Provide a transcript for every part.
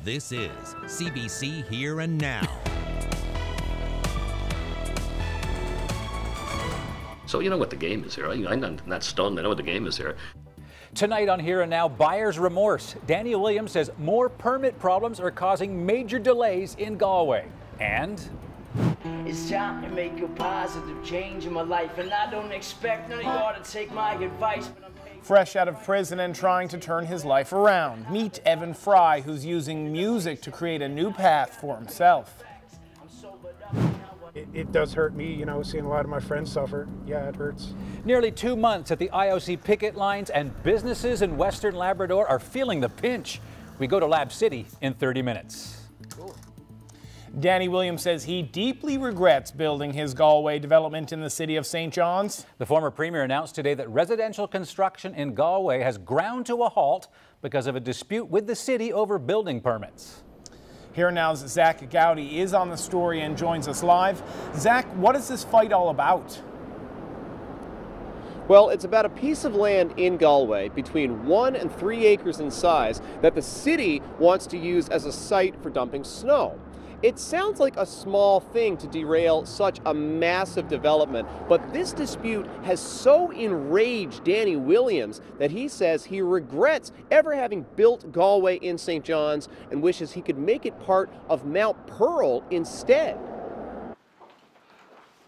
This is CBC Here and Now. So you know what the game is here. I'm not stunned. I know what the game is here. Tonight on Here and Now, buyer's remorse. Danny Williams says more permit problems are causing major delays in Galway. And it's time to make a positive change in my life, and I don't expect none of y'all to take my advice, but fresh out of prison and trying to turn his life around. Meet Evan Fry, who's using music to create a new path for himself. It does hurt me, you know, seeing a lot of my friends suffer. Yeah, it hurts. Nearly 2 months at the IOC picket lines, and businesses in Western Labrador are feeling the pinch. We go to Lab City in 30 minutes. Cool. Danny Williams says he deeply regrets building his Galway development in the city of St. John's. The former premier announced today that residential construction in Galway has ground to a halt because of a dispute with the city over building permits. Here Now's Zach Gowdy is on the story and joins us live. Zach, what is this fight all about? Well, it's about a piece of land in Galway between 1 and 3 acres in size that the city wants to use as a site for dumping snow. It sounds like a small thing to derail such a massive development, but this dispute has so enraged Danny Williams that he says he regrets ever having built Galway in St. John's and wishes he could make it part of Mount Pearl instead.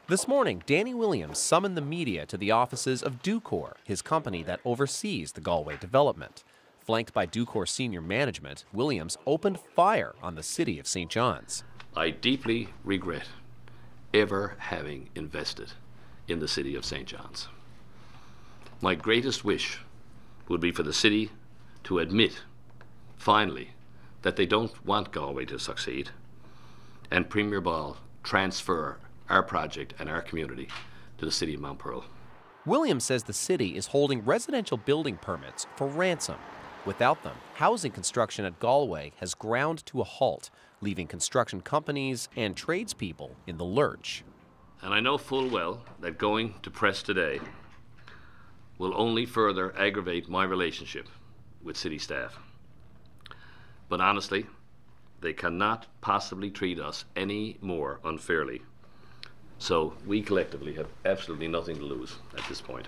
This morning, Danny Williams summoned the media to the offices of Ducor, his company that oversees the Galway development. Flanked by Ducor senior management, Williams opened fire on the city of St. John's. I deeply regret ever having invested in the city of St. John's. My greatest wish would be for the city to admit, finally, that they don't want Galway to succeed, and Premier Ball transfer our project and our community to the city of Mount Pearl. Williams says the city is holding residential building permits for ransom. Without them, housing construction at Galway has ground to a halt, leaving construction companies and tradespeople in the lurch. And I know full well that going to press today will only further aggravate my relationship with city staff. But honestly, they cannot possibly treat us any more unfairly. So we collectively have absolutely nothing to lose at this point.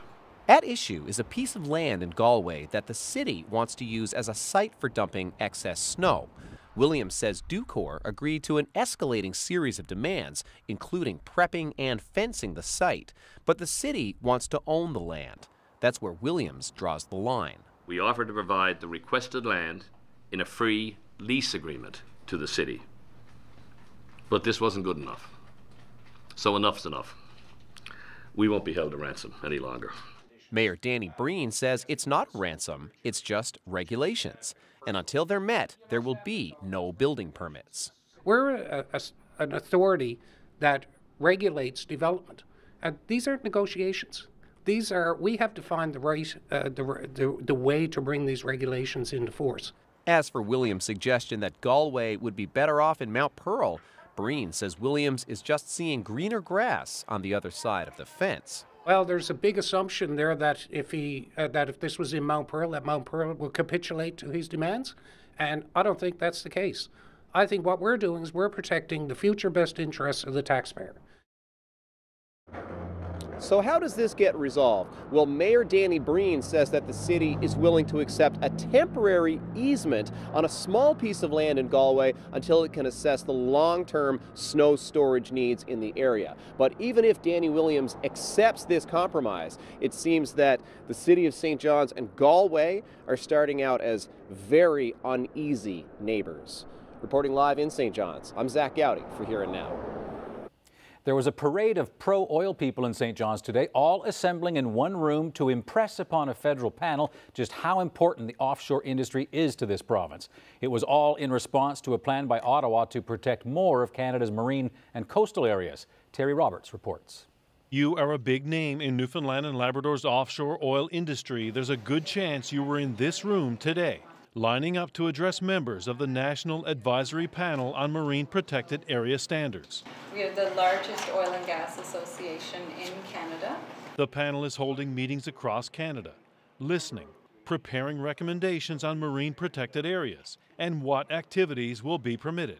At issue is a piece of land in Galway that the city wants to use as a site for dumping excess snow. Williams says Ducor agreed to an escalating series of demands, including prepping and fencing the site. But the city wants to own the land. That's where Williams draws the line. We offered to provide the requested land in a free lease agreement to the city. But this wasn't good enough. So enough's enough. We won't be held to ransom any longer. Mayor Danny Breen says it's not ransom, it's just regulations. And until they're met, there will be no building permits. We're an authority that regulates development. And these aren't negotiations. We have to find the right, the way to bring these regulations into force. As for Williams' suggestion that Galway would be better off in Mount Pearl, Breen says Williams is just seeing greener grass on the other side of the fence. Well, there's a big assumption there that if this was in Mount Pearl, that Mount Pearl will capitulate to his demands, and I don't think that's the case. I think what we're doing is we're protecting the future best interests of the taxpayer. So how does this get resolved? Well, Mayor Danny Breen says that the city is willing to accept a temporary easement on a small piece of land in Galway until it can assess the long-term snow storage needs in the area. But even if Danny Williams accepts this compromise, it seems that the city of St. John's and Galway are starting out as very uneasy neighbors. Reporting live in St. John's, I'm Zach Gowdy for Here and Now. there was a parade of pro-oil people in St. John's today, all assembling in one room to impress upon a federal panel just how important the offshore industry is to this province. It was all in response to a plan by Ottawa to protect more of Canada's marine and coastal areas. Terry Roberts reports. You are a big name in Newfoundland and Labrador's offshore oil industry. There's a good chance you were in this room today, lining up to address members of the National Advisory Panel on Marine Protected Area Standards. We are the largest oil and gas association in Canada. The panel is holding meetings across Canada, listening, preparing recommendations on marine protected areas and what activities will be permitted.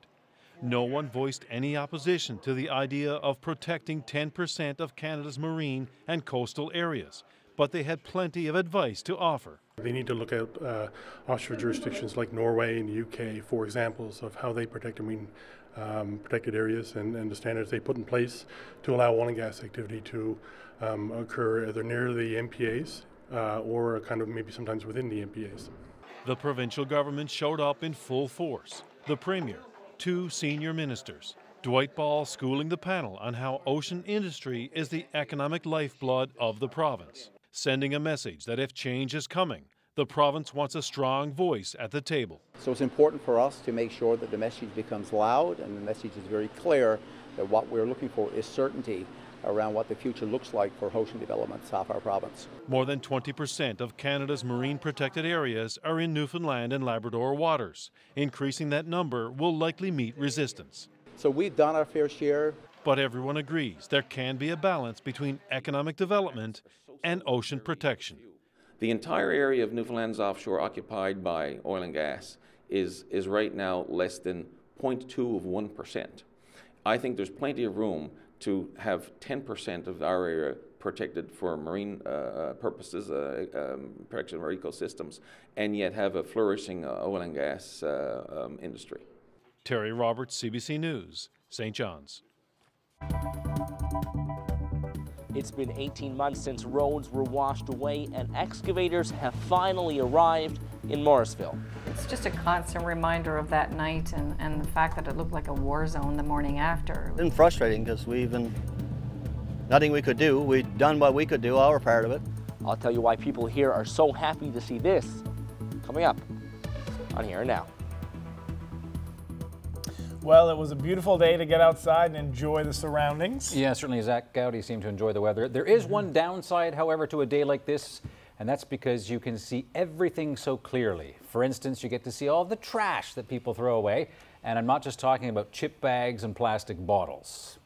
No one voiced any opposition to the idea of protecting 10% of Canada's marine and coastal areas, but they had plenty of advice to offer. They need to look at offshore jurisdictions like Norway and the UK for examples of how they protect marine protected areas and the standards they put in place to allow oil and gas activity to occur either near the MPAs or kind of maybe sometimes within the MPAs. The provincial government showed up in full force. The Premier, 2 senior ministers, Dwight Ball schooling the panel on how ocean industry is the economic lifeblood of the province, sending a message that if change is coming, the province wants a strong voice at the table. So it's important for us to make sure that the message becomes loud and the message is very clear that what we're looking for is certainty around what the future looks like for ocean developments off our province. More than 20% of Canada's marine protected areas are in Newfoundland and Labrador waters. Increasing that number will likely meet resistance. So we've done our fair share. But everyone agrees there can be a balance between economic development and ocean protection. The entire area of Newfoundland's offshore occupied by oil and gas is right now less than 0.2 of 1%. I think there's plenty of room to have 10% of our area protected for marine purposes, protection of our ecosystems, and yet have a flourishing oil and gas industry. Terry Roberts, CBC News, St. John's. It's been 18 months since roads were washed away and excavators have finally arrived in Morrisville. It's just a constant reminder of that night and the fact that it looked like a war zone the morning after. It's been frustrating because nothing we could do. We'd done what we could do, our part of it. I'll tell you why people here are so happy to see this coming up on Here and Now. Well, it was a beautiful day to get outside and enjoy the surroundings. Yeah, certainly Zach Gowdy seemed to enjoy the weather. There is one downside, however, to a day like this, and that's because you can see everything so clearly. For instance, you get to see all the trash that people throw away, and I'm not just talking about chip bags and plastic bottles.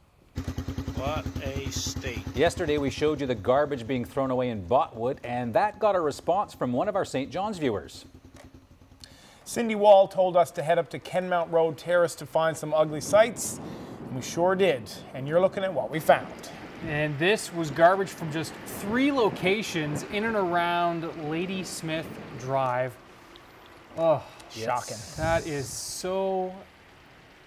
What a state. Yesterday we showed you the garbage being thrown away in Botwood, and that got a response from one of our St. John's viewers. Cindy Wall told us to head up to Kenmount Road Terrace to find some ugly sights, and we sure did. And you're looking at what we found. And this was garbage from just 3 locations in and around Lady Smith Drive. Oh, shocking. That is so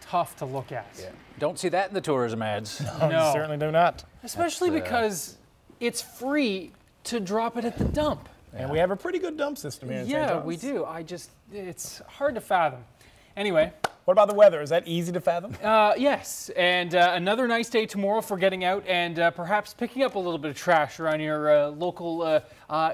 tough to look at. Yeah. Don't see that in the tourism ads. No, you certainly do not. Especially because it's free to drop it at the dump. And we have a pretty good dump system here in St. John's. Yeah, we do. It's hard to fathom. Anyway. What about the weather? Is that easy to fathom? Yes, and another nice day tomorrow for getting out and perhaps picking up a little bit of trash around your local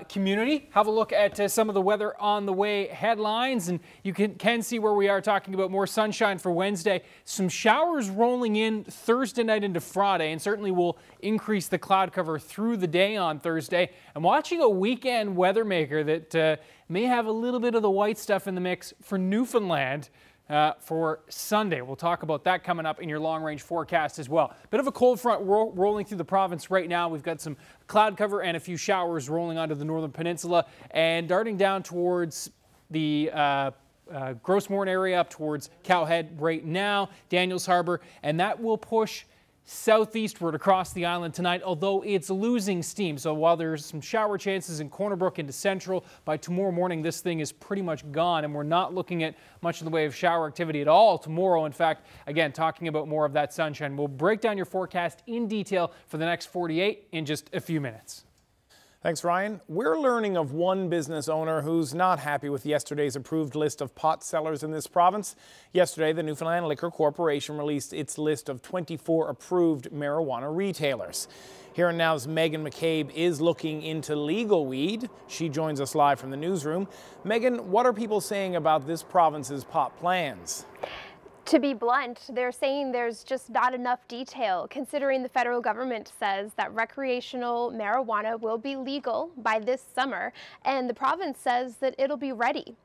community. Have a look at some of the weather on the way headlines, and you can see where we are talking about more sunshine for Wednesday. Some showers rolling in Thursday night into Friday, and certainly will increase the cloud cover through the day on Thursday. I'm watching a weekend weather maker that may have a little bit of the white stuff in the mix for Newfoundland. For Sunday. We'll talk about that coming up in your long-range forecast as well. Bit of a cold front rolling through the province right now. We've got some cloud cover and a few showers rolling onto the northern peninsula and darting down towards the Grossmorn area up towards Cowhead right now, Daniels Harbour, and that will push southeastward across the island tonight, although it's losing steam. So while there's some shower chances in Corner Brook into central, by tomorrow morning this thing is pretty much gone, and we're not looking at much in the way of shower activity at all tomorrow. In fact, again, talking about more of that sunshine. We'll break down your forecast in detail for the next 48 in just a few minutes. Thanks, Ryan. We're learning of one business owner who's not happy with yesterday's approved list of pot sellers in this province. Yesterday, the Newfoundland Liquor Corporation released its list of 24 approved marijuana retailers. Here and Now's Megan McCabe is looking into legal weed. She joins us live from the newsroom. Megan, what are people saying about this province's pot plans? To be blunt, they're saying there's just not enough detail, considering the federal government says that recreational marijuana will be legal by this summer, and the province says that it'll be ready.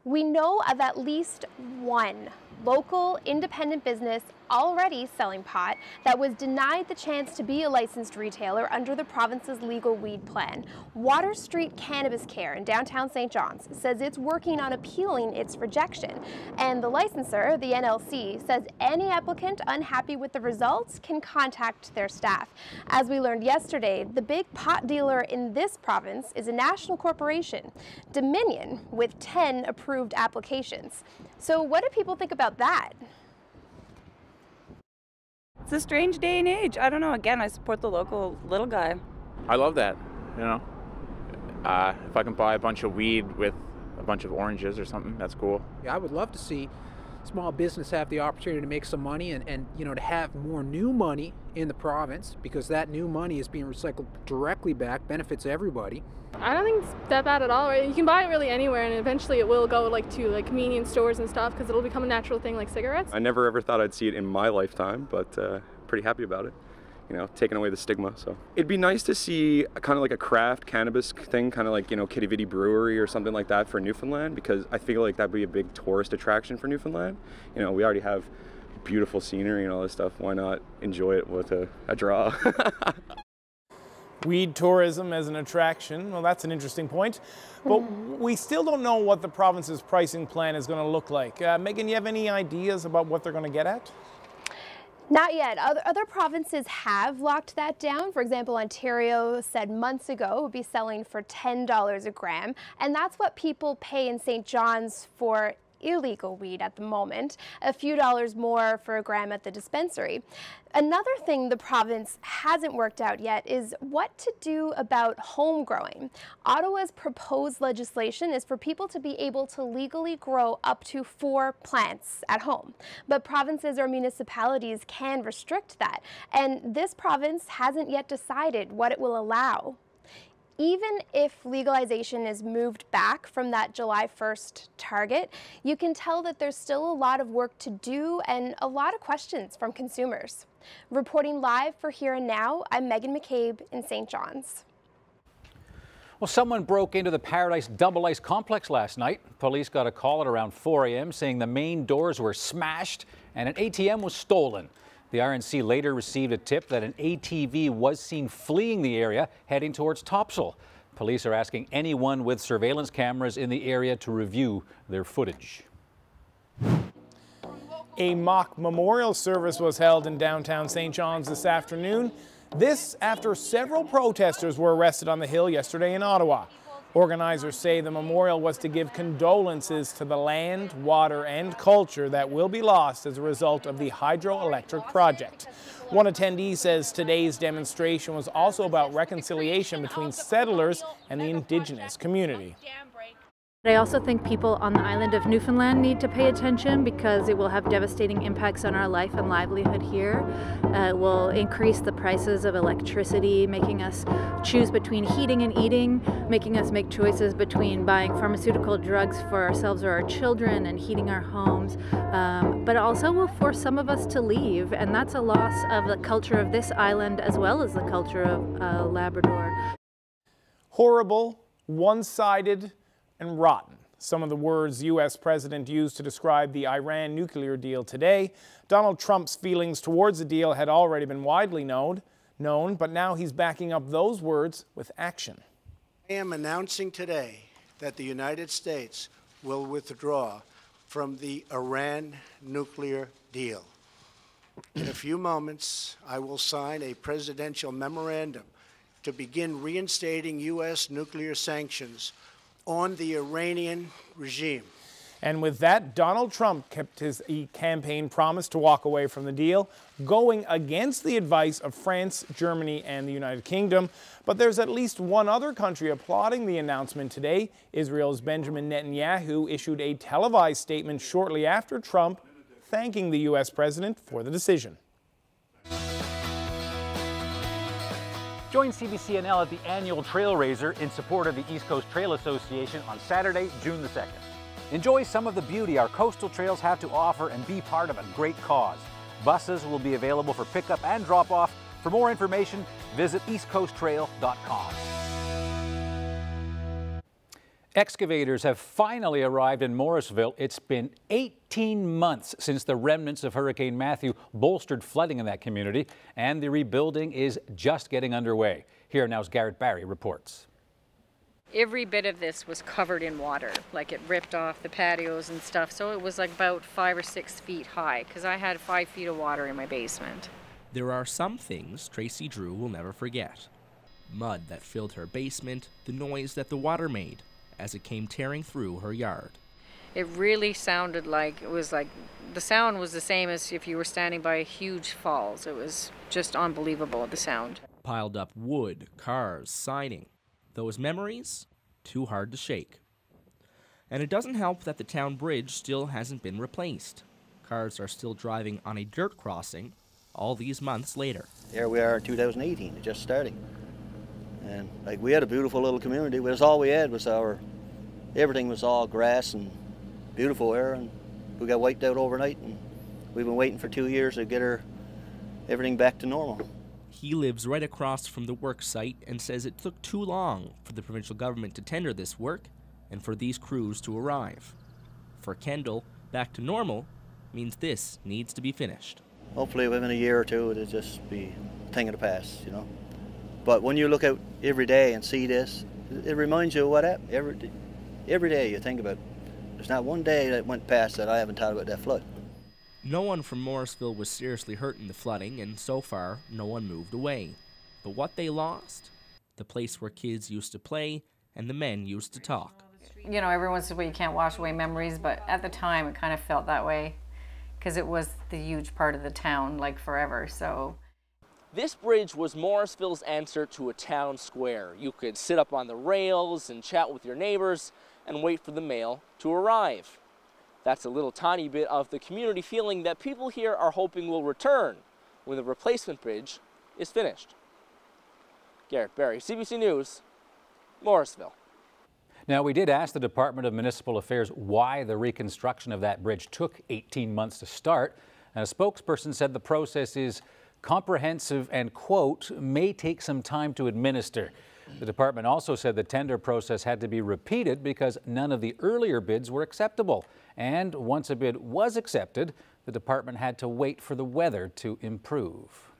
We know of at least one local independent business already selling pot that was denied the chance to be a licensed retailer under the province's legal weed plan. Water Street Cannabis Care in downtown St. John's says it's working on appealing its rejection. And the licensor, the NLC, says any applicant unhappy with the results can contact their staff. As we learned yesterday, the big pot dealer in this province is a national corporation, Dominion, with 10 approved applications. So what do people think about that? It's a strange day and age. I don't know. Again, I support the local little guy. I love that, you know. If I can buy a bunch of weed with a bunch of oranges or something, that's cool. I would love to see small business have the opportunity to make some money and you know, to have more new money in the province, because that new money is being recycled directly back, benefits everybody. I don't think it's that bad at all. Right? You can buy it really anywhere, and eventually it will go to convenience stores and stuff, because it'll become a natural thing like cigarettes. I never ever thought I'd see it in my lifetime, but pretty happy about it. You know, taking away the stigma. So it'd be nice to see kind of like a craft cannabis thing, kind of like, you know, Kitty Vitty Brewery or something like that for Newfoundland, because I feel like that'd be a big tourist attraction for Newfoundland. You know, we already have beautiful scenery and all this stuff. Why not enjoy it with a draw? Weed tourism as an attraction, well, that's an interesting point. But we still don't know what the province's pricing plan is going to look like. Megan, you have any ideas about what they're going to get at? Not yet. Other provinces have locked that down. For example, Ontario said months ago it would be selling for $10 a gram, and that's what people pay in St. John's for illegal weed at the moment, a few dollars more for a gram at the dispensary. Another thing the province hasn't worked out yet is what to do about home growing. Ottawa's proposed legislation is for people to be able to legally grow up to 4 plants at home, but provinces or municipalities can restrict that, and this province hasn't yet decided what it will allow. Even if legalization is moved back from that July 1st target, you can tell that there's still a lot of work to do and a lot of questions from consumers. Reporting live for Here and Now, I'm Megan McCabe in St. John's. Well, someone broke into the Paradise Double Ice complex last night. Police got a call at around 4 a.m. saying the main doors were smashed and an ATM was stolen. The RNC later received a tip that an ATV was seen fleeing the area, heading towards Topsail. Police are asking anyone with surveillance cameras in the area to review their footage. A mock memorial service was held in downtown St. John's this afternoon. This after several protesters were arrested on the Hill yesterday in Ottawa. Organizers say the memorial was to give condolences to the land, water, and culture that will be lost as a result of the hydroelectric project. One attendee says today's demonstration was also about reconciliation between settlers and the Indigenous community. I also think people on the island of Newfoundland need to pay attention because it will have devastating impacts on our life and livelihood here. It will increase the prices of electricity, making us choose between heating and eating, making us make choices between buying pharmaceutical drugs for ourselves or our children and heating our homes. But also will force some of us to leave, and that's a loss of the culture of this island as well as the culture of Labrador. Horrible, one-sided, and rotten. Some of the words U.S. President used to describe the Iran nuclear deal today. Donald Trump's feelings towards the deal had already been widely known, but now he's backing up those words with action. I am announcing today that the United States will withdraw from the Iran nuclear deal. In a few moments, I will sign a presidential memorandum to begin reinstating U.S. nuclear sanctions on the Iranian regime. And with that, Donald Trump kept his campaign promise to walk away from the deal, going against the advice of France, Germany, and the United Kingdom. But there's at least one other country applauding the announcement today. Israel's Benjamin Netanyahu issued a televised statement shortly after Trump, thanking the U.S. president for the decision. Join CBC NL at the annual Trail Raiser in support of the East Coast Trail Association on Saturday, June the 2nd. Enjoy some of the beauty our coastal trails have to offer and be part of a great cause. Buses will be available for pickup and drop-off. For more information, visit eastcoasttrail.com. Excavators have finally arrived in Morrisville. It's been 18 months since the remnants of Hurricane Matthew bolstered flooding in that community, and the rebuilding is just getting underway. Here now's Garrett Barry reports. Every bit of this was covered in water, like it ripped off the patios and stuff, so it was like about 5 or 6 feet high, because I had 5 feet of water in my basement. There are some things Tracy Drew will never forget. Mud that filled her basement, the noise that the water made as it came tearing through her yard. It really sounded like, the sound was the same as if you were standing by huge falls. It was just unbelievable, the sound. Piled up wood, cars, siding. Those memories, too hard to shake. And it doesn't help that the town bridge still hasn't been replaced. Cars are still driving on a dirt crossing all these months later. Here we are in 2018, just starting. And like, we had a beautiful little community, but that's all we had was everything was all grass and beautiful air, and we got wiped out overnight, and we've been waiting for 2 years to get everything back to normal. He lives right across from the work site and says it took too long for the provincial government to tender this work and for these crews to arrive. For Kendall, back to normal means this needs to be finished. Hopefully within a year or two it'll just be a thing of the past, you know. But when you look out every day and see this, it reminds you of what happened. Every day you think about it. There's not one day that went past that I haven't thought about that flood. No one from Morrisville was seriously hurt in the flooding, and so far, no one moved away. But what they lost? The place where kids used to play and the men used to talk. You know, everyone says, well, you can't wash away memories, but at the time it kind of felt that way because it was the huge part of the town, like forever, so. This bridge was Morrisville's answer to a town square. You could sit up on the rails and chat with your neighbors and wait for the mail to arrive. That's a little tiny bit of the community feeling that people here are hoping will return when the replacement bridge is finished. Garrett Barry, CBC News, Morrisville. Now, we did ask the Department of Municipal Affairs why the reconstruction of that bridge took 18 months to start. And a spokesperson said the process is comprehensive and, quote, may take some time to administer. The department also said the tender process had to be repeated because none of the earlier bids were acceptable. And once a bid was accepted, the department had to wait for the weather to improve.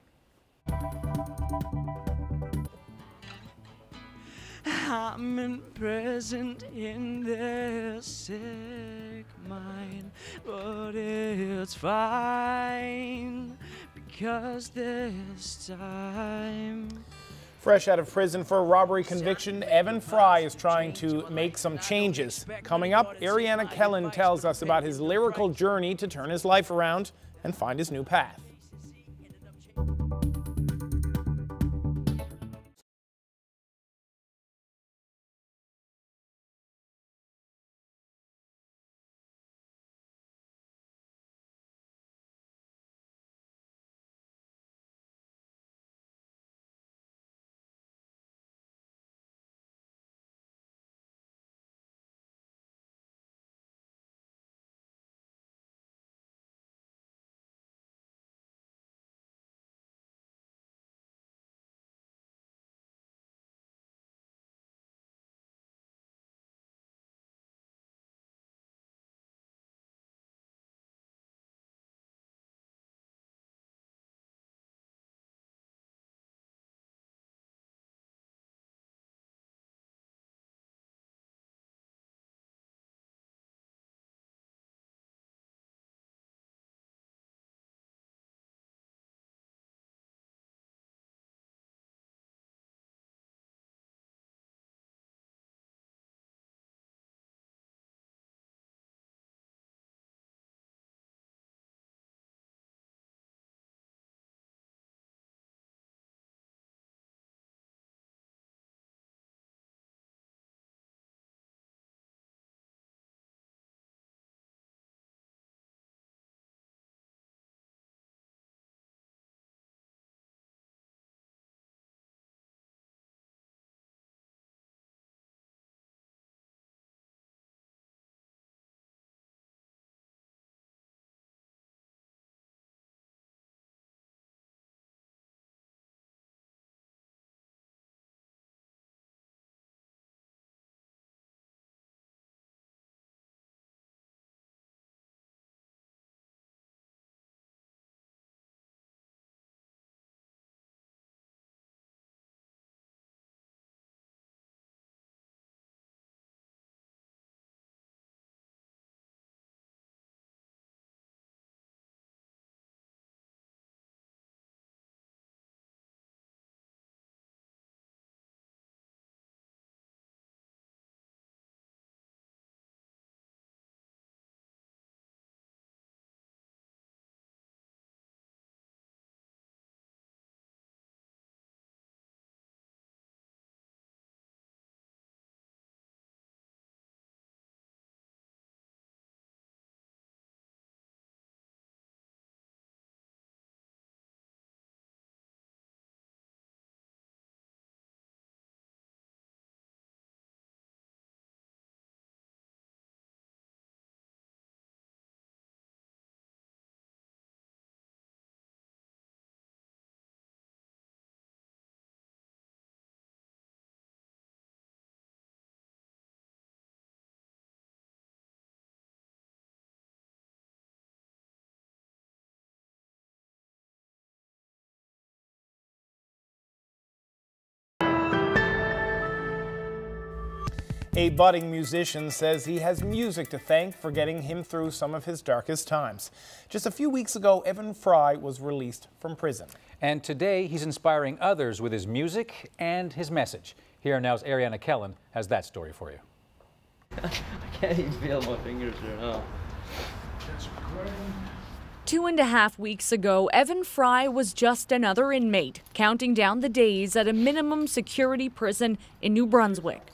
I'm present in their sick mind, but it's fine because this time. Fresh out of prison for a robbery conviction, Evan Fry is trying to make some changes. Coming up, Ariana Kellen tells us about his lyrical journey to turn his life around and find his new path. A budding musician says he has music to thank for getting him through some of his darkest times. Just a few weeks ago, Evan Fry was released from prison. And today he's inspiring others with his music and his message. Here now's Ariana Kellen has that story for you. I can't even feel my fingers right now. 2.5 weeks ago, Evan Fry was just another inmate, counting down the days at a minimum security prison in New Brunswick.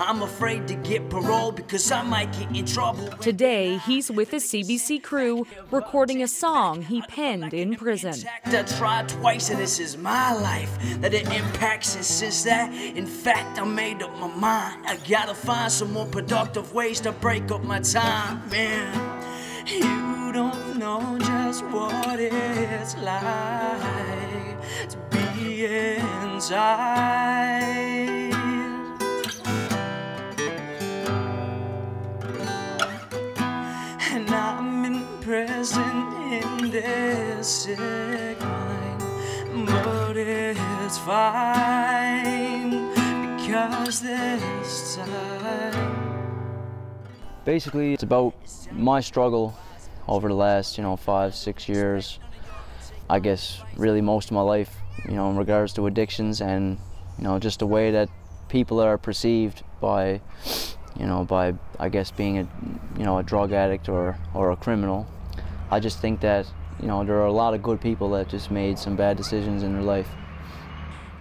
I'm afraid to get parole because I might get in trouble. Today, he's with his CBC crew, recording a song he penned in prison. I tried twice and this is my life that it impacts, and since that, in fact, I made up my mind. I gotta find some more productive ways to break up my time, man. You don't know just what it's like to be inside. And I'm imprisoned in this sick mind, but it's fine because this time. Basically, it's about my struggle over the last, 5-6 years. I guess really most of my life, in regards to addictions and, just the way that people are perceived by, by I guess being a drug addict or a criminal. I just think that, there are a lot of good people that just made some bad decisions in their life.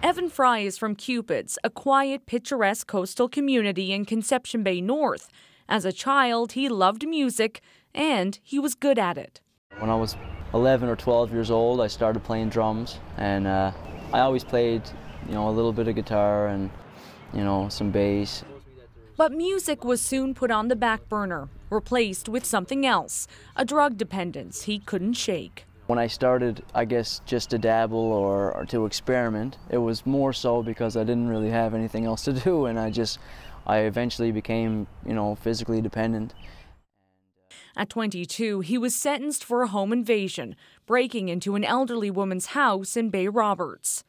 Evan Fry is from Cupids, a quiet, picturesque coastal community in Conception Bay North. As a child, he loved music, and he was good at it. When I was 11 or 12 years old, I started playing drums, and I always played, a little bit of guitar and, some bass. But music was soon put on the back burner, replaced with something else, a drug dependence he couldn't shake. When I started, I guess, just to dabble or to experiment, it was more so because I didn't really have anything else to do, and I eventually became, physically dependent. At 22, he was sentenced for a home invasion, breaking into an elderly woman's house in Bay Roberts.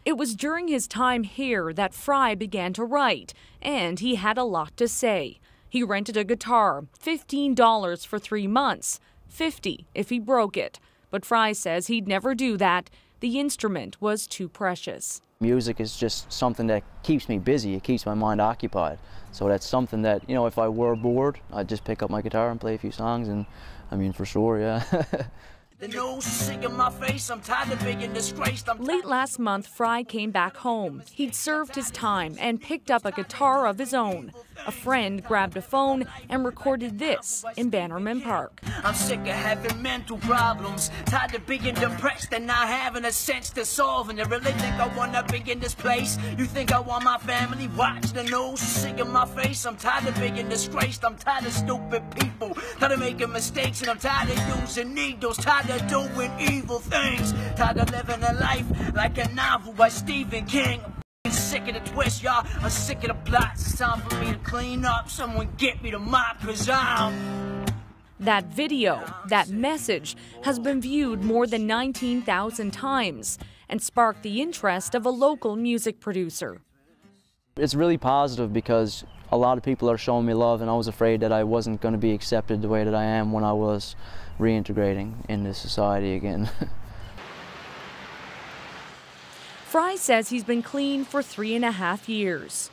It was during his time here that Fry began to write, and he had a lot to say. He rented a guitar, $15 for 3 months, $50 if he broke it. But Fry says he'd never do that. The instrument was too precious. Music is just something that keeps me busy. It keeps my mind occupied. So that's something that, if I were bored, I'd just pick up my guitar and play a few songs, and for sure, yeah. Late last month, Fry came back home. He'd served his time and picked up a guitar of his own. A friend grabbed a phone and recorded this in Bannerman Park. I'm sick of having mental problems, tired of being depressed and not having a sense to solve. And I really think I want to be in this place. You think I want my family? Watch the news, sick of my face. I'm tired of being disgraced. I'm tired of stupid people, tired of making mistakes, and I'm tired of using needles, tired of doing evil things, tired of living a life like a novel by Stephen King. I'm sick of the twist, y'all. I'm sick of the plots. It's time for me to clean up. Someone get me the mop, 'cause I'm... That video, that message, has been viewed more than 19,000 times and sparked the interest of a local music producer. It's really positive because a lot of people are showing me love, and I was afraid that I wasn't going to be accepted the way that I am when I was reintegrating into society again. Fry says he's been clean for 3.5 years.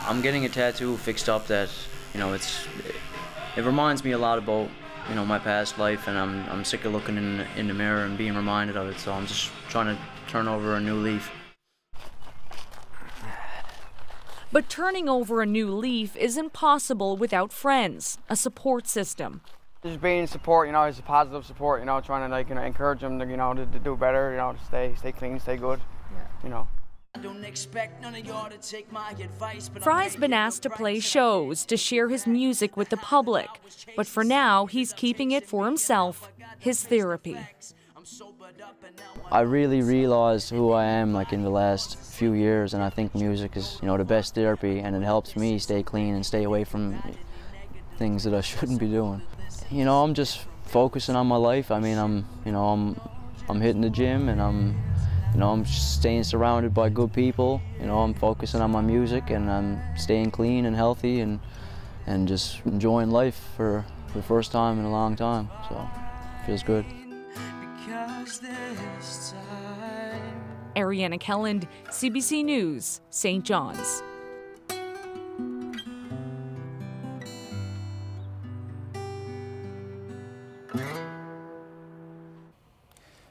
I'm getting a tattoo fixed up that, it reminds me a lot about, my past life, and I'm sick of looking in the mirror and being reminded of it, so I'm just trying to turn over a new leaf. But turning over a new leaf isn't possible without friends, a support system. Just being support, it's a positive support, trying to encourage them to, to do better, to stay clean, stay good, I don't expect none of y'all to take my advice, but Fry's been asked to play shows, to share his music with the public, but for now he's keeping it for himself, his therapy. I really realized who I am in the last few years, and I think music is the best therapy, and it helps me stay clean and stay away from things that I shouldn't be doing. I'm just focusing on my life. I'm hitting the gym, and I'm You know, I'm staying surrounded by good people. You know, I'm focusing on my music, and I'm staying clean and healthy, and just enjoying life for the first time in a long time. So it feels good. Ariana Kelland, CBC News, St. John's.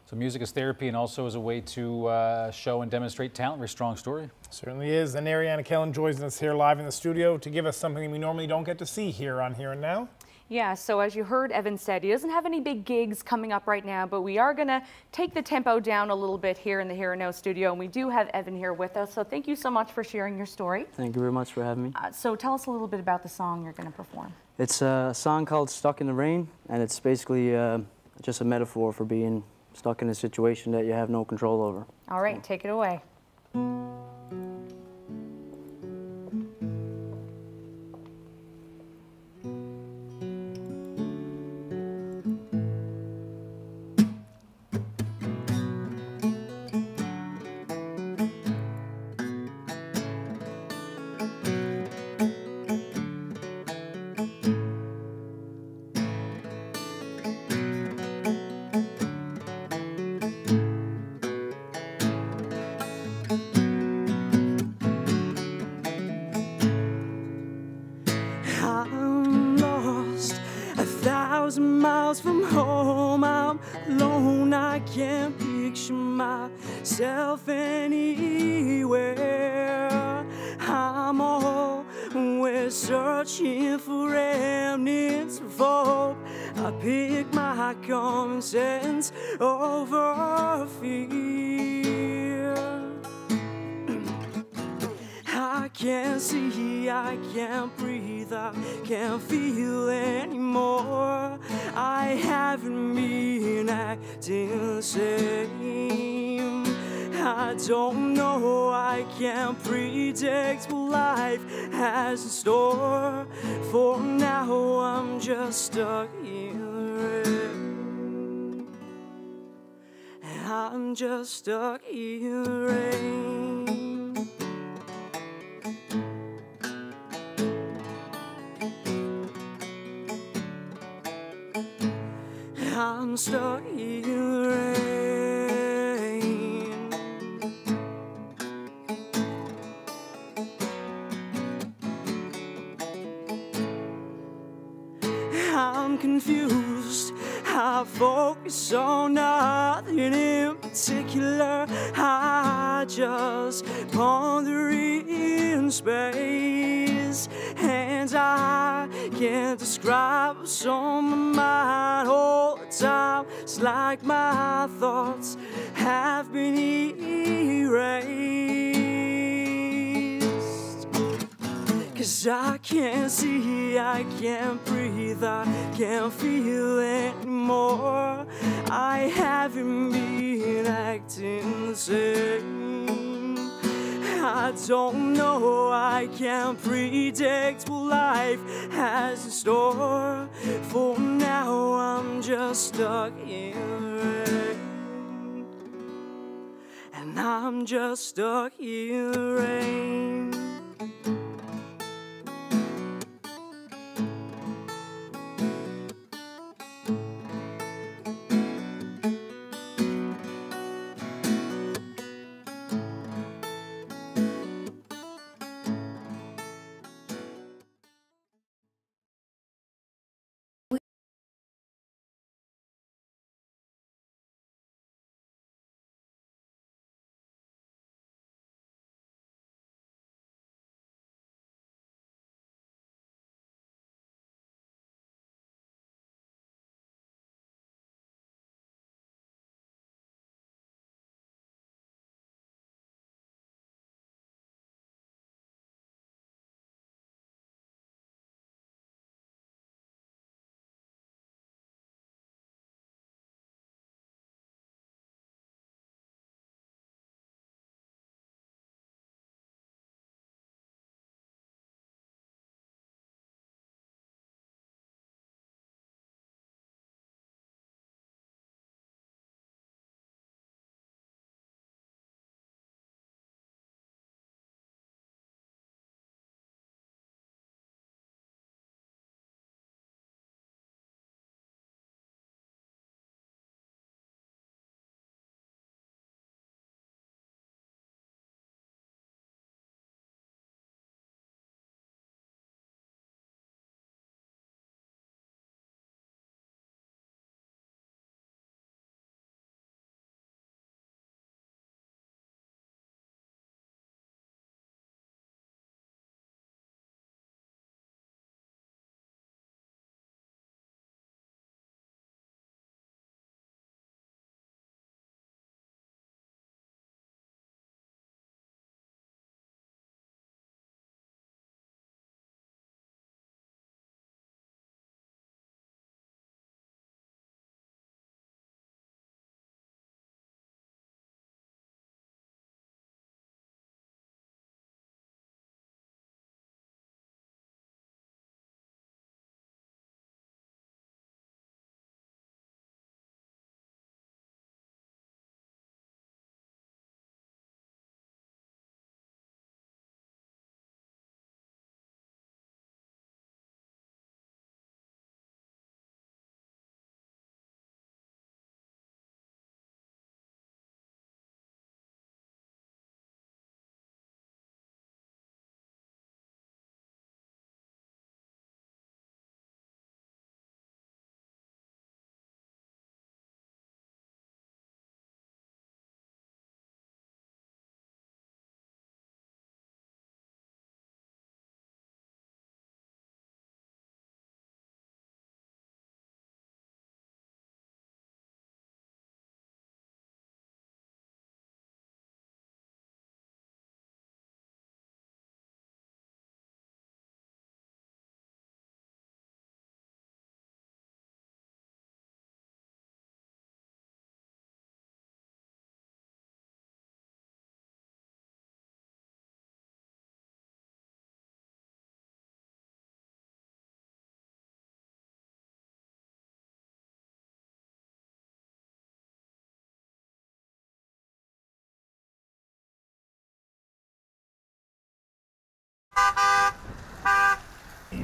So music is therapy and also as a way to show and demonstrate talent. Very strong story. Certainly is. And Ariana Kelland joins us here live in the studio to give us something we normally don't get to see here on Here and Now. Yeah, so as you heard Evan said, he doesn't have any big gigs coming up right now, but we are going to take the tempo down a little bit here in the Here and Now studio, and we do have Evan here with us. So thank you so much for sharing your story. Thank you very much for having me. So tell us a little bit about the song you're going to perform. It's a song called Stuck in the Rain, and it's basically just a metaphor for being stuck in a situation that you have no control over. All right, take it away. Miles from home, I'm alone, I can't picture myself anywhere. I'm always searching for remnants of hope. I pick my common sense over fear. I can't see, I can't breathe, I can't feel anymore. I haven't been acting the same. I don't know, I can't predict what life has in store. For now I'm just stuck in the rain. I'm just stuck in the rain. I'm stuck in the rain. I'm confused, I focus on nothing in particular. I just ponder in space, and I can't describe what's on my mind all the time. It's like my thoughts have been erased. 'Cause I can't see, I can't breathe, I can't feel anymore. I haven't been acting the same. I don't know, I can't predict what life has in store. For now I'm just stuck in the rain. And I'm just stuck in the rain.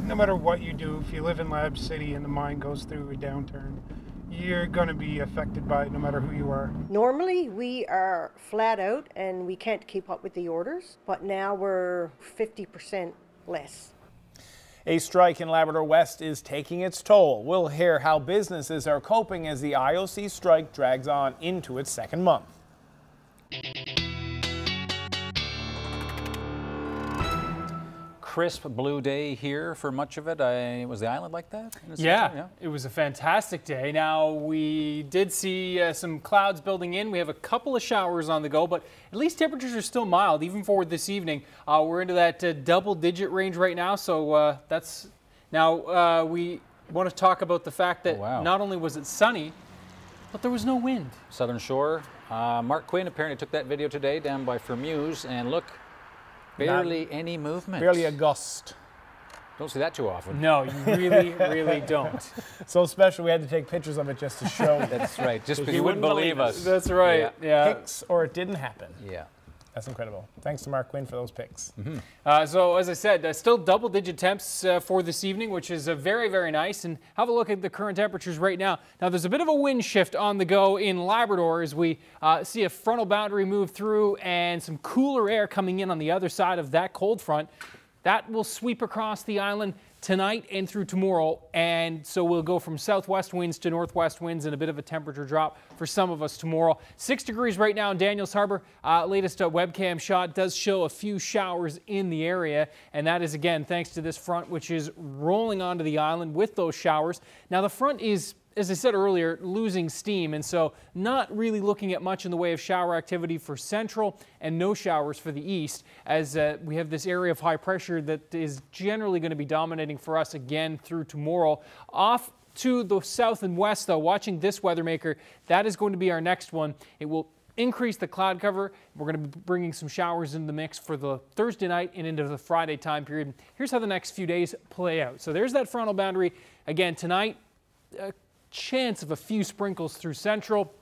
no matter what you do, if you live in Lab City and the mine goes through a downturn, you're going to be affected by it no matter who you are. Normally we are flat out and we can't keep up with the orders, but now we're 50% less. A strike in Labrador West is taking its toll. We'll hear how businesses are coping as the IOC strike drags on into its second month. Crisp blue day here for much of it. Was the island like that? Yeah, it was a fantastic day. Now, we did see some clouds building in. We have a couple of showers on the go, but at least temperatures are still mild, even for this evening. We're into that double-digit range right now, so that's... Now, we want to talk about the fact that not only was it sunny, but there was no wind. Southern Shore. Mark Quinn apparently took that video today down by Fermuse, and look, barely any movement. Barely a gust. Don't see that too often. No, you really, really don't. So special we had to take pictures of it just to show you. That's right, just because you wouldn't believe us. That's right, yeah. Pics or it didn't happen. Yeah. That's incredible. Thanks to Mark Quinn for those pics. So as I said, still double-digit temps for this evening, which is very, very nice. And have a look at the current temperatures right now. Now, there's a bit of a wind shift on the go in Labrador as we see a frontal boundary move through and some cooler air coming in on the other side of that cold front. That will sweep across the island tonight and through tomorrow, and so we'll go from southwest winds to northwest winds and a bit of a temperature drop for some of us tomorrow. 6 degrees right now in Daniels Harbor. Latest webcam shot does show a few showers in the area, and that is again thanks to this front which is rolling onto the island with those showers. Now the front is, as I said earlier, losing steam, and so not really looking at much in the way of shower activity for central and no showers for the east, as we have this area of high pressure that is generally going to be dominating for us again through tomorrow. Off to the south and west, though, watching this weather maker, that is going to be our next one. It will increase the cloud cover. We're going to be bringing some showers into the mix for the Thursday night and into the Friday time period. Here's how the next few days play out. So there's that frontal boundary. Again, tonight, chance of a few sprinkles through central.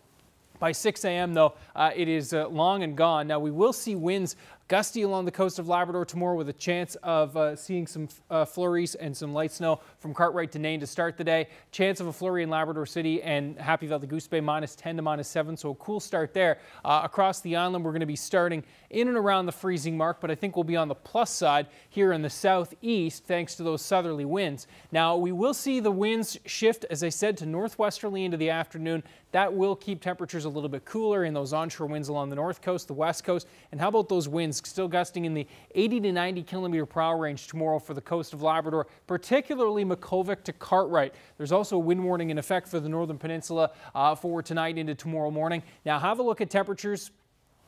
By 6 a.m. though, it is long and gone. Now we will see winds gusty along the coast of Labrador tomorrow with a chance of seeing some flurries and some light snow from Cartwright to Nain to start the day. Chance of a flurry in Labrador City and Happy Valley Goose Bay -10 to -7, so a cool start there. Across the island, we're going to be starting in and around the freezing mark, but I think we'll be on the plus side here in the southeast thanks to those southerly winds. Now we will see the winds shift, as I said, to northwesterly into the afternoon. That will keep temperatures a little bit cooler in those onshore winds along the north coast, the west coast. And how about those winds still gusting in the 80 to 90 kilometer per hour range tomorrow for the coast of Labrador, particularly Makkovik to Cartwright. There's also a wind warning in effect for the northern peninsula for tonight into tomorrow morning. Now have a look at temperatures.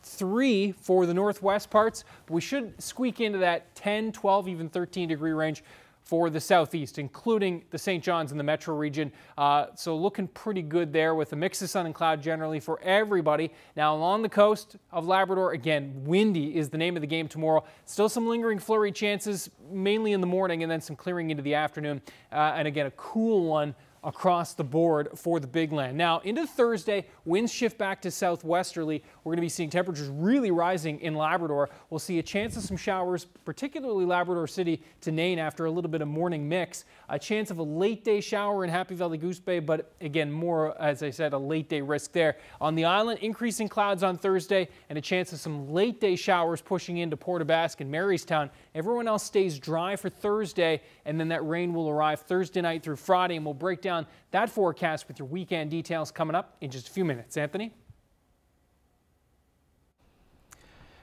3 for the northwest parts. We should squeak into that 10, 12, even 13 degree range for the southeast, including the St. John's and the metro region. So looking pretty good there with a mix of sun and cloud generally for everybody. Now along the coast of Labrador, again, windy is the name of the game tomorrow. Still some lingering flurry chances, mainly in the morning and then some clearing into the afternoon. And again, a cool one across the board for the big land. Now into Thursday, winds shift back to southwesterly. We're going to be seeing temperatures really rising in Labrador. We'll see a chance of some showers, particularly Labrador City to Nain after a little bit of morning mix. A chance of a late day shower in Happy Valley Goose Bay, but again, more, as I said, a late day risk there. On the island, increasing clouds on Thursday and a chance of some late day showers pushing into Port aux Basques and Marystown. Everyone else stays dry for Thursday, and then that rain will arrive Thursday night through Friday, and we'll break down that forecast with your weekend details coming up in just a few minutes. Anthony?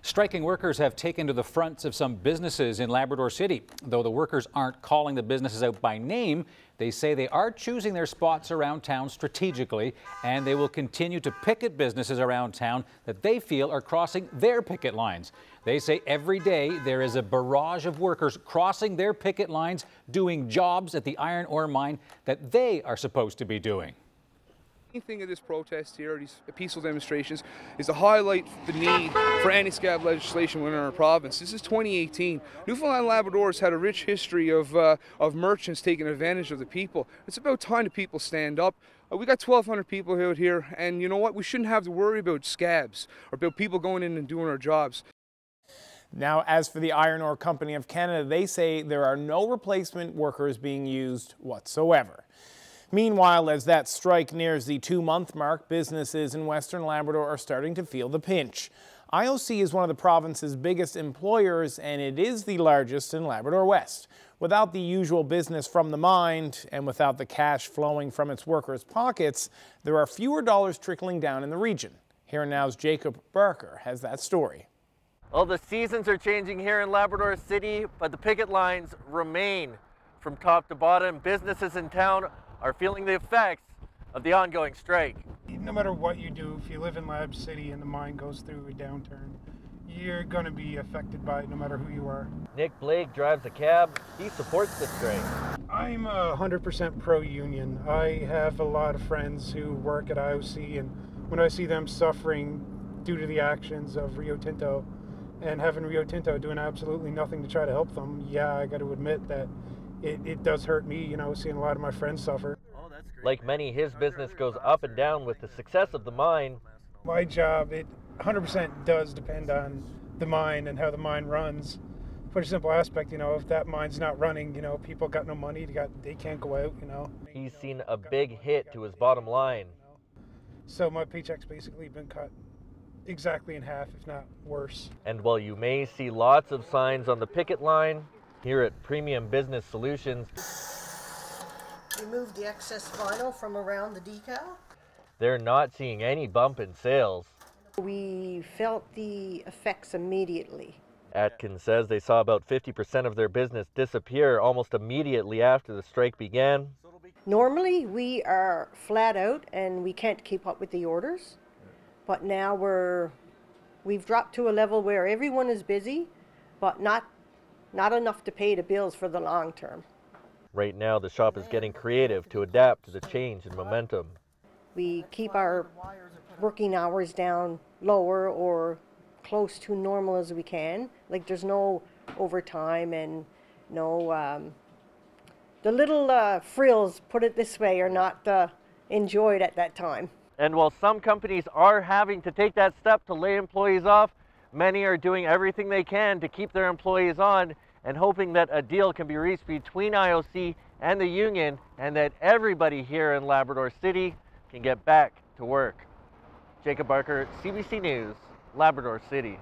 Striking workers have taken to the fronts of some businesses in Labrador City. Though the workers aren't calling the businesses out by name, they say they are choosing their spots around town strategically, and they will continue to picket businesses around town that they feel are crossing their picket lines. They say every day there is a barrage of workers crossing their picket lines, doing jobs at the iron ore mine that they are supposed to be doing. The main thing of this protest here, these peaceful demonstrations, is to highlight the need for anti-scab legislation within our province. This is 2018. Newfoundland and Labrador has had a rich history of merchants taking advantage of the people. It's about time the people stand up. We got 1,200 people out here, and you know what? We shouldn't have to worry about scabs or about people going in and doing our jobs. Now, as for the Iron Ore Company of Canada, they say there are no replacement workers being used whatsoever. Meanwhile, as that strike nears the 2-month mark, businesses in Western Labrador are starting to feel the pinch. IOC is one of the province's biggest employers, and it is the largest in Labrador West. Without the usual business from the mine and without the cash flowing from its workers' pockets, there are fewer dollars trickling down in the region. Here Now's Jacob Barker has that story. Well, the seasons are changing here in Labrador City, but the picket lines remain from top to bottom. Businesses in town are feeling the effects of the ongoing strike. No matter what you do, if you live in Lab City and the mine goes through a downturn, you're going to be affected by it no matter who you are. Nick Blake drives a cab. He supports the strike. I'm 100% pro-union. I have a lot of friends who work at IOC, and when I see them suffering due to the actions of Rio Tinto and having Rio Tinto doing absolutely nothing to try to help them, yeah, I got to admit that it does hurt me, you know, seeing a lot of my friends suffer. Like many, his business goes up and down with the success of the mine. My job, it 100% does depend on the mine and how the mine runs. For a simple aspect, you know, if that mine's not running, you know, people got no money, they can't go out, you know. He's seen a big hit to his bottom line. So my paycheck's basically been cut exactly in half, if not worse. And while you may see lots of signs on the picket line, here at Premium Business Solutions, remove the excess vinyl from around the decal. They're not seeing any bump in sales. We felt the effects immediately. Atkins says they saw about 50% of their business disappear almost immediately after the strike began. Normally we are flat out and we can't keep up with the orders, but now we've dropped to a level where everyone is busy, but not enough to pay the bills for the long term. Right now, the shop is getting creative to adapt to the change in momentum. We keep our working hours down lower or close to normal as we can. Like there's no overtime and no, the little frills, put it this way, are not enjoyed at that time. And while some companies are having to take that step to lay employees off, many are doing everything they can to keep their employees on and hoping that a deal can be reached between IOC and the union and that everybody here in Labrador City can get back to work. Jacob Barker, CBC News, Labrador City.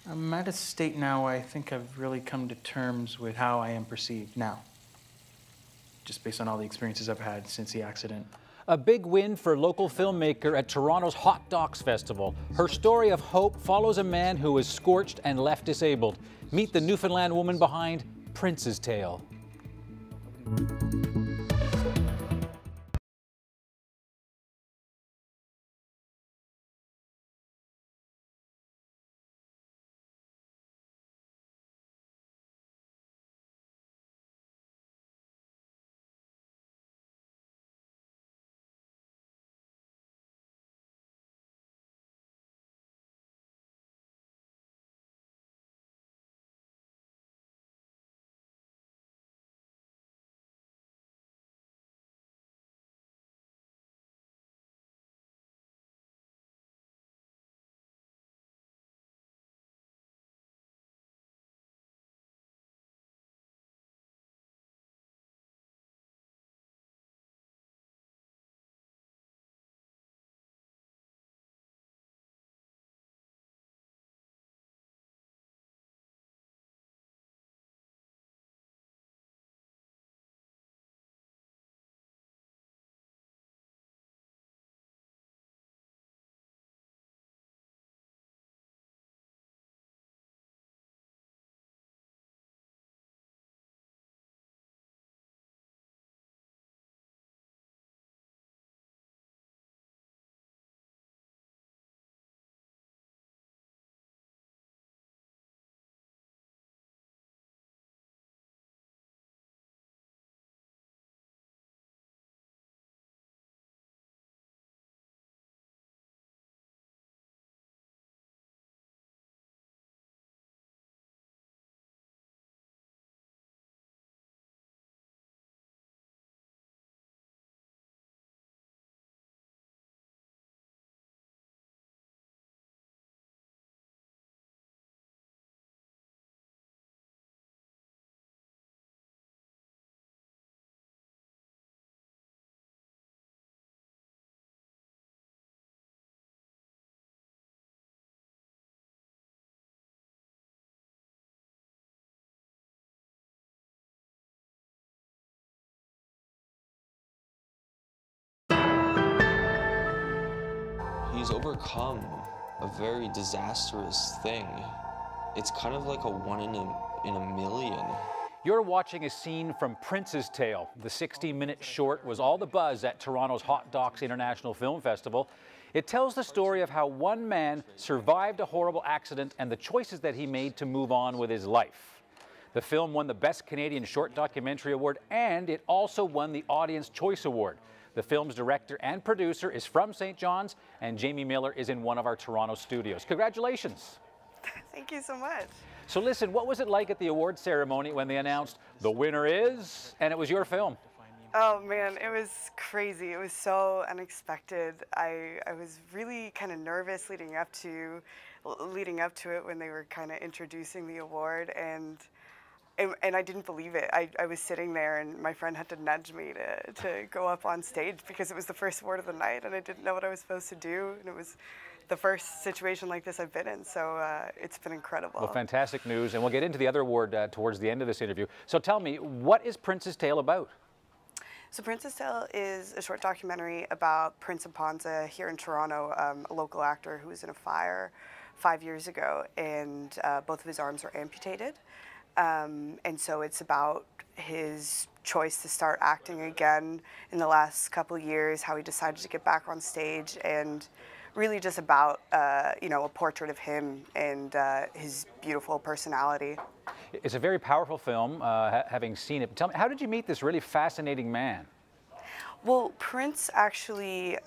I'm at a state now where I think I've really come to terms with how I am perceived now, just based on all the experiences I've had since the accident. A big win for local filmmaker at Toronto's Hot Docs Festival. Her story of hope follows a man who was scorched and left disabled. Meet the Newfoundland woman behind Prince's Tale. he's overcome a very disastrous thing. It's kind of like a one in a million. You're watching a scene from Prince's Tale. The 60-minute short was all the buzz at Toronto's Hot Docs International Film Festival. It tells the story of how one man survived a horrible accident and the choices that he made to move on with his life. The film won the Best Canadian Short Documentary Award, and it also won the Audience Choice Award. The film's director and producer is from St. John's, and Jamie Miller is in one of our Toronto studios. Congratulations. Thank you so much. So listen, what was it like at the award ceremony when they announced the winner is, and it was your film? Oh man, it was crazy. It was so unexpected. I was really kind of nervous leading up to it when they were kind of introducing the award, and I didn't believe it. I was sitting there and my friend had to nudge me to go up on stage because it was the first award of the night and I didn't know what I was supposed to do, and it was the first situation like this I've been in, so it's been incredible. Well, fantastic news, and we'll get into the other award towards the end of this interview. So tell me, what is Prince's Tale about? So Prince's Tale is a short documentary about Prince Aponza here in Toronto, a local actor who was in a fire 5 years ago, and both of his arms were amputated. And so it's about his choice to start acting again in the last couple of years, how he decided to get back on stage, and really just about, you know, a portrait of him and his beautiful personality. It's a very powerful film, having seen it. Tell me, how did you meet this really fascinating man? Well, Prince actually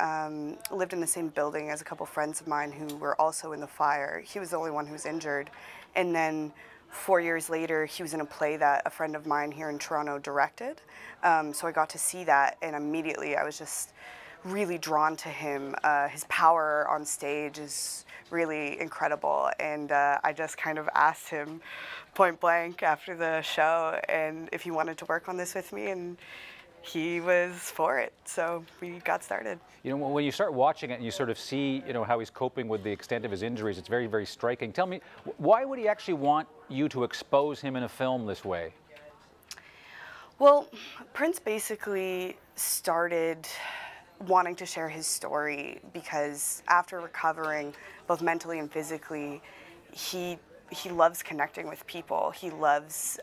lived in the same building as a couple friends of mine who were also in the fire. He was the only one who was injured. And then 4 years later, he was in a play that a friend of mine here in Toronto directed. So I got to see that, and immediately I was just really drawn to him. His power on stage is really incredible, and I just kind of asked him point blank after the show and if he wanted to work on this with me, and he was for it, so we got started. You know, when you start watching it and you sort of see, you know, how he's coping with the extent of his injuries, it's very, very striking. Tell me, why would he actually want you to expose him in a film this way? Well, Prince basically started wanting to share his story because after recovering, both mentally and physically, he loves connecting with people. He loves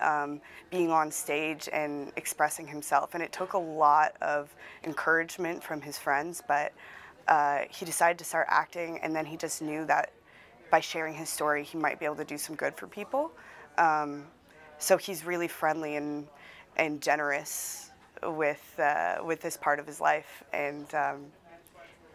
being on stage and expressing himself. And it took a lot of encouragement from his friends, but he decided to start acting, and then he just knew that by sharing his story, he might be able to do some good for people. So he's really friendly and generous with this part of his life, and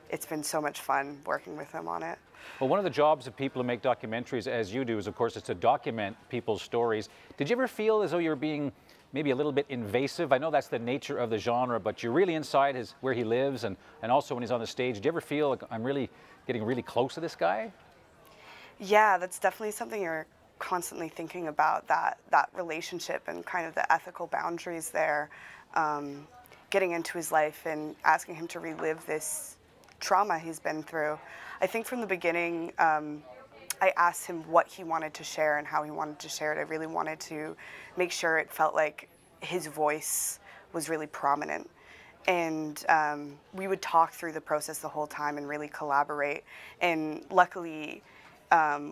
it's been so much fun working with him on it. Well, one of the jobs of people who make documentaries, as you do, is, of course, is to document people's stories. Did you ever feel as though you were being maybe a little bit invasive? I know that's the nature of the genre, but you're really inside where he lives, and also when he's on the stage. Do you ever feel like I'm really getting really close to this guy? Yeah, that's definitely something you're constantly thinking about, that relationship and kind of the ethical boundaries there. Getting into his life and asking him to relive this trauma he's been through. I think from the beginning, I asked him what he wanted to share and how he wanted to share it. I really wanted to make sure it felt like his voice was really prominent. And we would talk through the process the whole time and really collaborate. And luckily,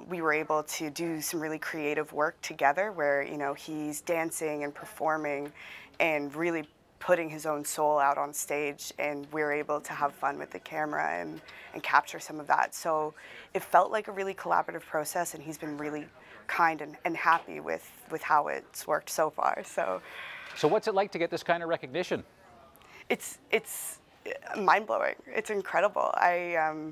we were able to do some really creative work together where, you know, he's dancing and performing and really putting his own soul out on stage, and we're able to have fun with the camera and capture some of that. So it felt like a really collaborative process, and he's been really kind and happy with how it's worked so far. So what's it like to get this kind of recognition? It's mind-blowing. It's incredible. I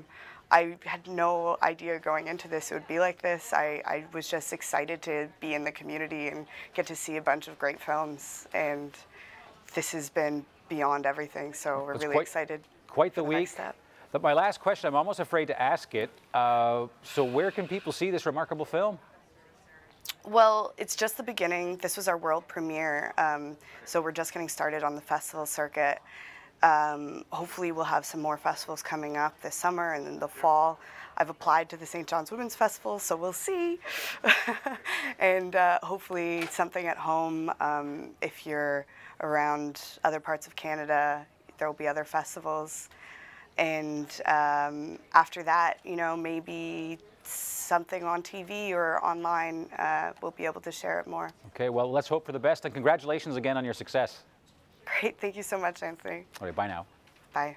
had no idea going into this it would be like this. I was just excited to be in the community and get to see a bunch of great films, and this has been beyond everything, so we're really excited. Quite the week. But my last question, I'm almost afraid to ask it. So where can people see this remarkable film? Well, it's just the beginning. This was our world premiere, so we're just getting started on the festival circuit. Hopefully we'll have some more festivals coming up this summer and in the fall. I've applied to the St. John's Women's Festival, so we'll see. And hopefully something at home. If you're around other parts of Canada, there will be other festivals. And after that, you know, maybe something on TV or online, we'll be able to share it more. Okay, well, let's hope for the best, and congratulations again on your success. Great, thank you so much, Anthony. All right, bye now. Bye.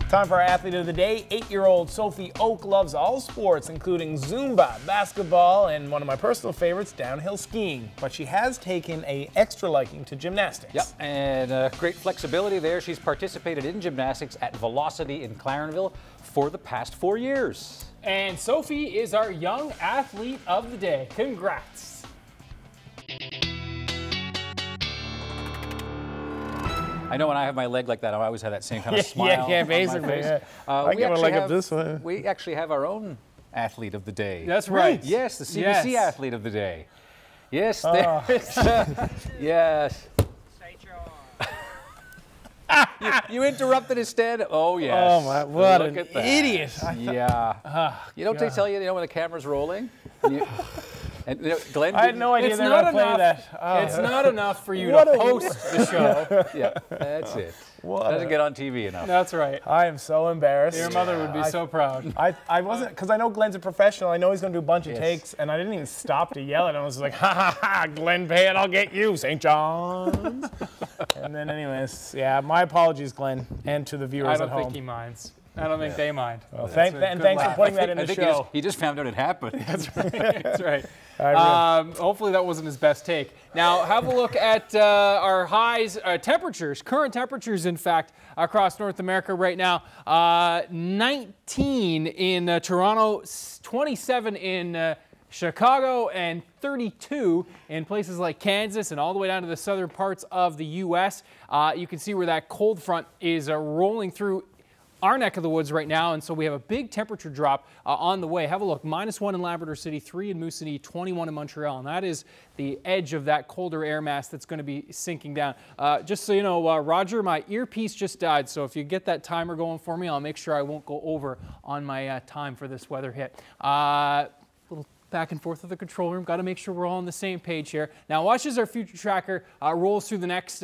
Time for our athlete of the day. 8-year-old Sophie Oak loves all sports, including Zumba, basketball, and one of my personal favorites, downhill skiing. But she has taken an extra liking to gymnastics. Yep, and great flexibility there. She's participated in gymnastics at Velocity in Clarenville for the past 4 years. And Sophie is our young athlete of the day. Congrats. I know when I have my leg like that, I always have that same kind of smile. Yeah, basically. Yeah. I get my leg up this way. We actually have our own athlete of the day. That's right. Yes, the CBC athlete of the day. Yes, there is. Yes. You interrupted his stand-up. Oh, yes. Oh, my, what Look an at that. idiot. Yeah. You don't tell you know when the camera's rolling? And Glenn, I had no idea they were going to play that. It's not enough for you to host the show. Yeah, that's it. Doesn't get on TV enough. That's right. I am so embarrassed. Your mother would be so proud. I wasn't, because I know Glenn's a professional. I know he's going to do a bunch of takes, and I didn't even stop to yell at him. I was like, ha ha ha, Glenn Payette, I'll get you, St. John's. And then anyways, yeah, my apologies, Glenn, and to the viewers at home. I don't think he minds. I don't think they mind. Well, thanks for putting that in the show. He just found out it happened. That's right. That's right. Hopefully that wasn't his best take. Now have a look at our highs, temperatures, current temperatures, in fact, across North America right now. 19 in Toronto, 27 in Chicago, and 32 in places like Kansas and all the way down to the southern parts of the U.S. You can see where that cold front is rolling through our neck of the woods right now, and so we have a big temperature drop on the way. Have a look. -1 in Labrador City, 3 in Moosonee, 21 in Montreal, and that is the edge of that colder air mass that's going to be sinking down. Just so you know, Roger, my earpiece just died, so if you get that timer going for me, I'll make sure I won't go over on my time for this weather hit. Little back and forth of the control room. Got to make sure we're all on the same page here. Now watch as our future tracker rolls through the next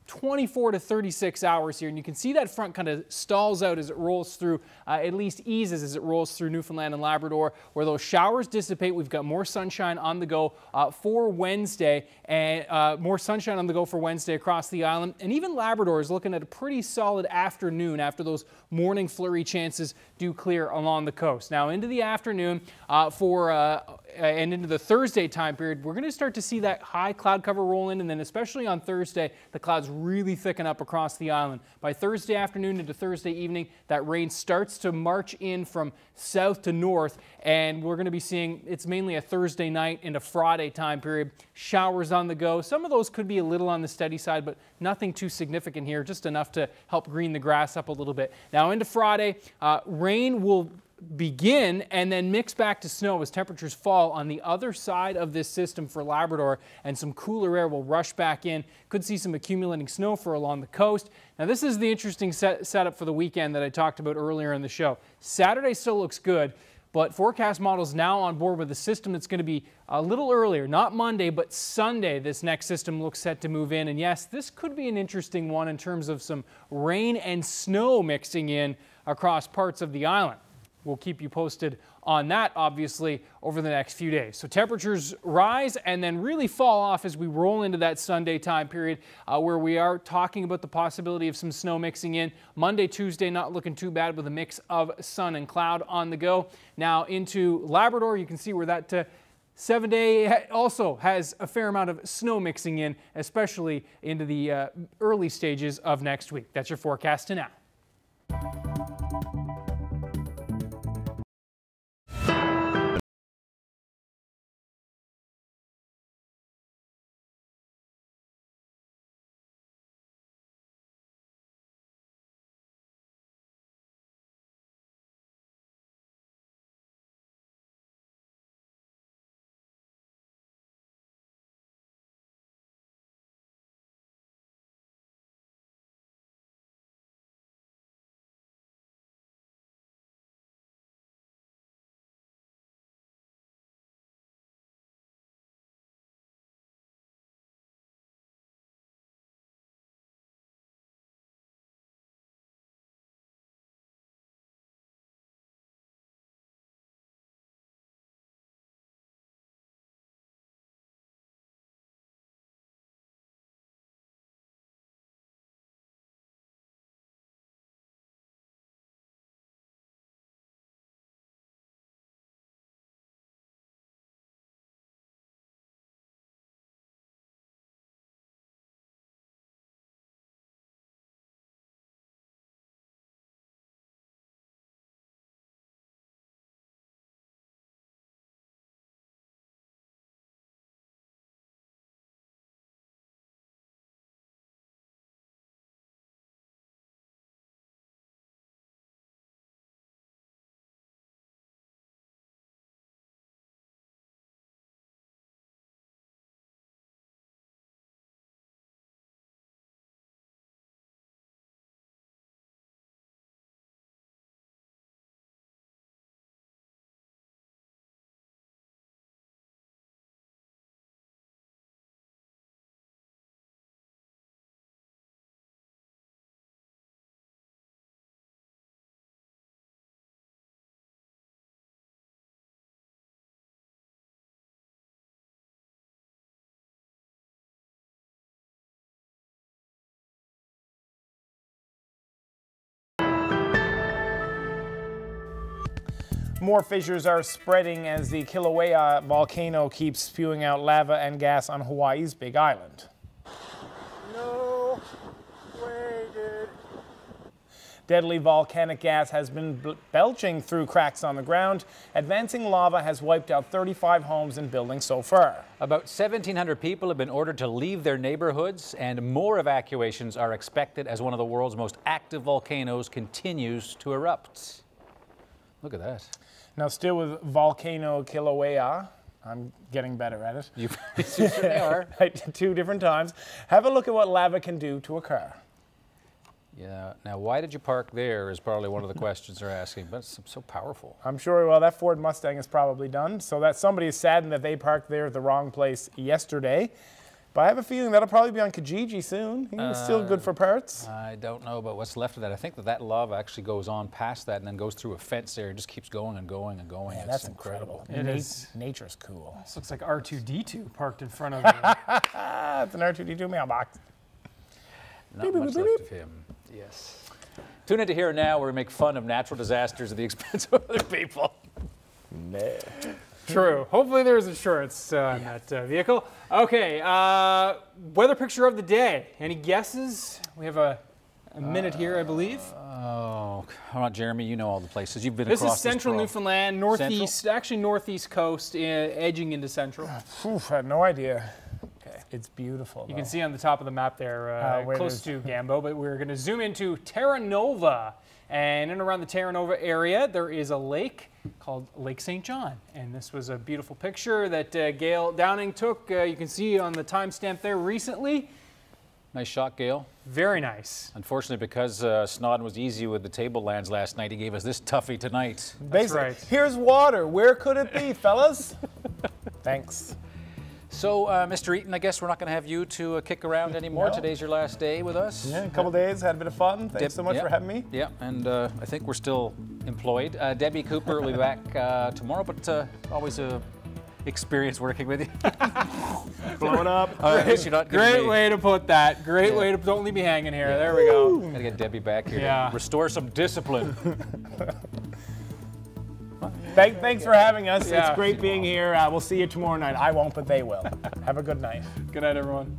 24 to 36 hours here, and you can see that front kind of stalls out as it rolls through, at least eases as it rolls through Newfoundland and Labrador, where those showers dissipate. We've got more sunshine on the go for Wednesday, and more sunshine on the go for Wednesday across the island. And even Labrador is looking at a pretty solid afternoon after those morning flurry chances do clear along the coast. Now into the afternoon and into the Thursday time period, we're going to start to see that high cloud cover roll in, and then especially on Thursday, the clouds really thicken up across the island. By Thursday afternoon into Thursday evening, that rain starts to march in from south to north, and we're going to be seeing it's mainly a Thursday night into Friday time period. Showers on the go. Some of those could be a little on the steady side, but nothing too significant here, just enough to help green the grass up a little bit. Now into Friday, rain will begin and then mix back to snow as temperatures fall on the other side of this system for Labrador, and some cooler air will rush back in. Could see some accumulating snow for along the coast. Now this is the interesting setup for the weekend that I talked about earlier in the show. Saturday still looks good, but forecast models now on board with a system that's going to be a little earlier, not Monday, but Sunday. This next system looks set to move in, and yes, this could be an interesting one in terms of some rain and snow mixing in across parts of the island. We'll keep you posted on that, obviously, over the next few days. So temperatures rise and then really fall off as we roll into that Sunday time period where we are talking about the possibility of some snow mixing in. Monday, Tuesday, not looking too bad with a mix of sun and cloud on the go. Now into Labrador, you can see where that 7-day also has a fair amount of snow mixing in, especially into the early stages of next week. That's your forecast to now. More fissures are spreading as the Kilauea volcano keeps spewing out lava and gas on Hawaii's Big Island. No way, dude. Deadly volcanic gas has been belching through cracks on the ground. Advancing lava has wiped out 35 homes and buildings so far. About 1,700 people have been ordered to leave their neighborhoods, and more evacuations are expected as one of the world's most active volcanoes continues to erupt. Look at that. Now, still with volcano Kilauea, I'm getting better at it. You certainly are. 2 different times. Have a look at what lava can do to a car. Yeah. Now, why did you park there is probably one of the questions they're asking, but it's so powerful. I'm sure, well, that Ford Mustang is probably done. So that somebody is saddened that they parked there at the wrong place yesterday. But I have a feeling that'll probably be on Kijiji soon. He was still good for parts. I don't know about what's left of that. I think that lava actually goes on past that and then goes through a fence there. It just keeps going and going and going. Yeah, that's incredible. Nature's cool. This looks like R2-D2 parked in front of me. It's an R2-D2 mailbox. Not much left of him. Yes. Tune into Here and Now, where we make fun of natural disasters at the expense of other people. True. Hopefully there's insurance on that vehicle. Okay, weather picture of the day. Any guesses? We have a minute here, I believe. Oh, how about Jeremy? You know all the places. You've been This across is central Newfoundland, northeast, Central? actually northeast coast, edging into central. I had no idea. Okay. It's beautiful. You can see on the top of the map there, close to Gambo, but we're going to zoom into Terra Nova. And in and around the Terra Nova area, there is a lake called Lake St. John. And this was a beautiful picture that Gail Downing took. You can see on the timestamp there recently. Nice shot, Gail. Very nice. Unfortunately, because Snoddon was easy with the tablelands last night, he gave us this toughie tonight. That's right. Here's water. Where could it be, fellas? Thanks. So, Mr. Eaton, I guess we're not going to have you to kick around anymore. No. Today's your last day with us. Yeah, a couple days, had a bit of fun. Thanks so much for having me. Yeah, and I think we're still employed. Debbie Cooper will be back tomorrow, but always a experience working with you. Blowing up. Great way to put that. Great way to, don't leave me hanging here. There we go. Gotta get Debbie back here to restore some discipline. Thanks for having us. It's great being here. We'll see you tomorrow night. I won't, but they will. Have a good night. Good night, everyone.